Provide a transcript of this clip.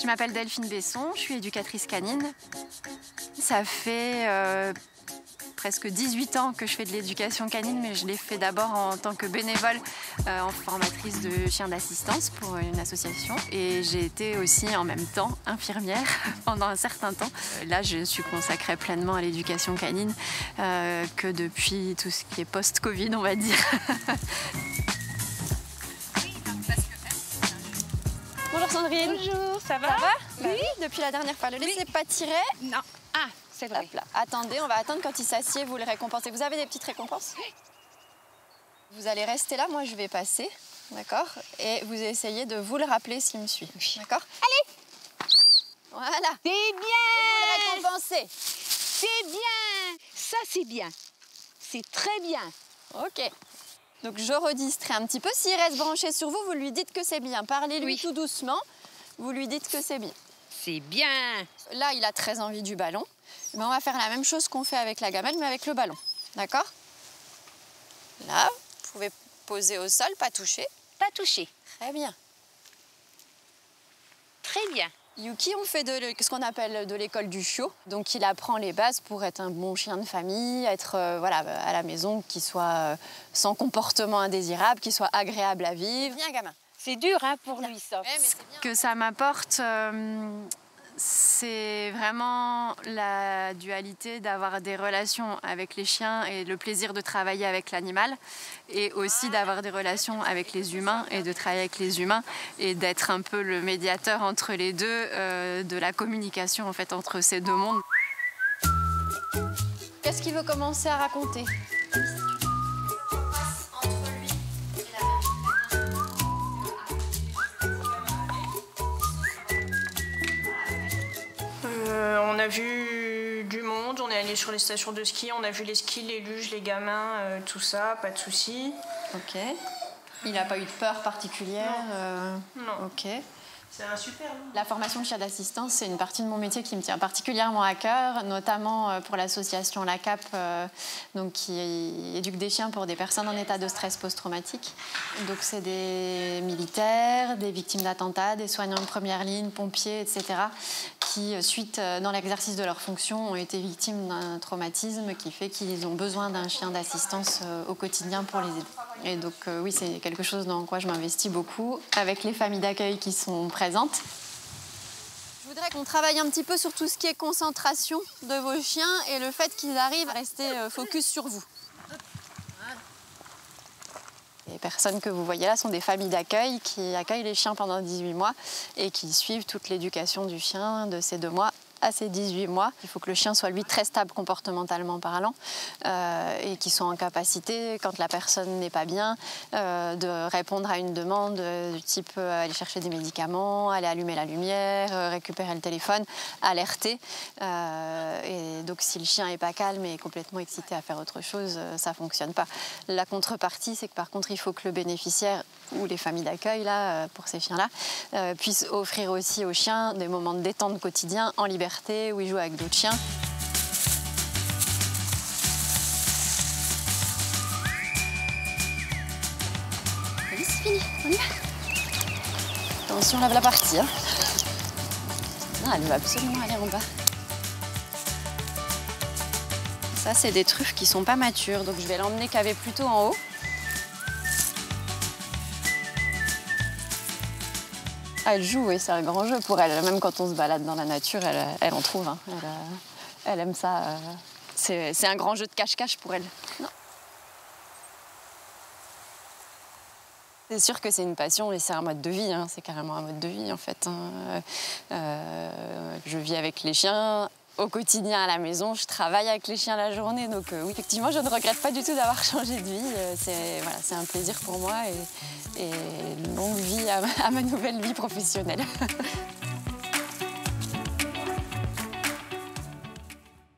Je m'appelle Delphine Besson, je suis éducatrice canine. Ça fait presque 18 ans que je fais de l'éducation canine, mais je l'ai fait d'abord en tant que bénévole en formatrice de chiens d'assistance pour une association. Et j'ai été aussi en même temps infirmière pendant un certain temps. Là, je suis consacrée pleinement à l'éducation canine que depuis tout ce qui est post-Covid, on va dire. Bonjour Sandrine. Bonjour, ça va? Ça va? Oui. Depuis la dernière fois, le laissez pas tirer. Non. Ah, c'est vrai. Hop là. Attendez, on va attendre quand il s'assied, vous le récompensez. Vous avez des petites récompenses? Vous allez rester là, moi je vais passer, d'accord? Et vous essayez de vous le rappeler s'il me suit, d'accord? Allez! Voilà. C'est bien! Et vous le récompensez. C'est bien! Ça, c'est bien. C'est très bien. Ok. Donc je redistrais un petit peu. S'il reste branché sur vous, vous lui dites que c'est bien. Parlez-lui tout doucement, vous lui dites que c'est bien. C'est bien. Là, il a très envie du ballon. Mais on va faire la même chose qu'on fait avec la gamelle, mais avec le ballon. D'accord? Là, vous pouvez poser au sol, pas toucher. Pas touché. Très bien. Très bien. Yuki, on fait ce qu'on appelle de l'école du chiot. Donc, il apprend les bases pour être un bon chien de famille, être voilà, à la maison, qu'il soit sans comportement indésirable, qu'il soit agréable à vivre. Bien, gamin. C'est dur hein, pour lui, ça. Ouais, mais c'est bien. Ce que ça m'apporte, c'est vraiment la dualité d'avoir des relations avec les chiens et le plaisir de travailler avec l'animal, et aussi d'avoir des relations avec les humains et de travailler avec les humains et d'être un peu le médiateur entre les deux, de la communication en fait entre ces deux mondes. Qu'est-ce qu'il veut commencer à raconter? On a vu du monde, on est allé sur les stations de ski, on a vu les skis, les luges, les gamins, tout ça, pas de soucis. Ok. Il n'a pas eu de peur particulière? Non. Ok. C'est un super. La formation de chien d'assistance, c'est une partie de mon métier qui me tient particulièrement à cœur, notamment pour l'association La CAP, donc qui éduque des chiens pour des personnes en état de stress post-traumatique. Donc c'est des militaires, des victimes d'attentats, des soignants de première ligne, pompiers, etc., qui, suite dans l'exercice de leurs fonctions, ont été victimes d'un traumatisme qui fait qu'ils ont besoin d'un chien d'assistance au quotidien pour les aider. Et donc oui, c'est quelque chose dans quoi je m'investis beaucoup, avec les familles d'accueil qui sont présentes. Je voudrais qu'on travaille un petit peu sur tout ce qui est concentration de vos chiens et le fait qu'ils arrivent à rester focus sur vous. Les personnes que vous voyez là sont des familles d'accueil qui accueillent les chiens pendant 18 mois et qui suivent toute l'éducation du chien de ces 2 mois à ces 18 mois. Il faut que le chien soit, lui, très stable comportementalement parlant et qu'il soit en capacité, quand la personne n'est pas bien, de répondre à une demande du type aller chercher des médicaments, aller allumer la lumière, récupérer le téléphone, alerter. Et donc, si le chien n'est pas calme et complètement excité à faire autre chose, ça ne fonctionne pas. La contrepartie, c'est que par contre, il faut que le bénéficiaire ou les familles d'accueil, là, pour ces chiens-là, puissent offrir aussi aux chiens des moments de détente quotidien en liberté, où ils jouent avec d'autres chiens. Allez, c'est fini, on y va. Attention, lève la partie. Hein. Non, elle va absolument aller en bas. Ça, c'est des truffes qui sont pas matures, donc je vais l'emmener caver plutôt en haut. Elle joue, oui, c'est un grand jeu pour elle. Même quand on se balade dans la nature, elle en trouve. Hein. Elle aime ça. C'est un grand jeu de cache-cache pour elle. Non. C'est sûr que c'est une passion et c'est un mode de vie. Hein. C'est carrément un mode de vie, en fait. Hein. Je vis avec les chiens au quotidien à la maison. Je travaille avec les chiens la journée. Donc oui, effectivement, je ne regrette pas du tout d'avoir changé de vie. C'est un plaisir pour moi et longue vie à ma nouvelle vie professionnelle.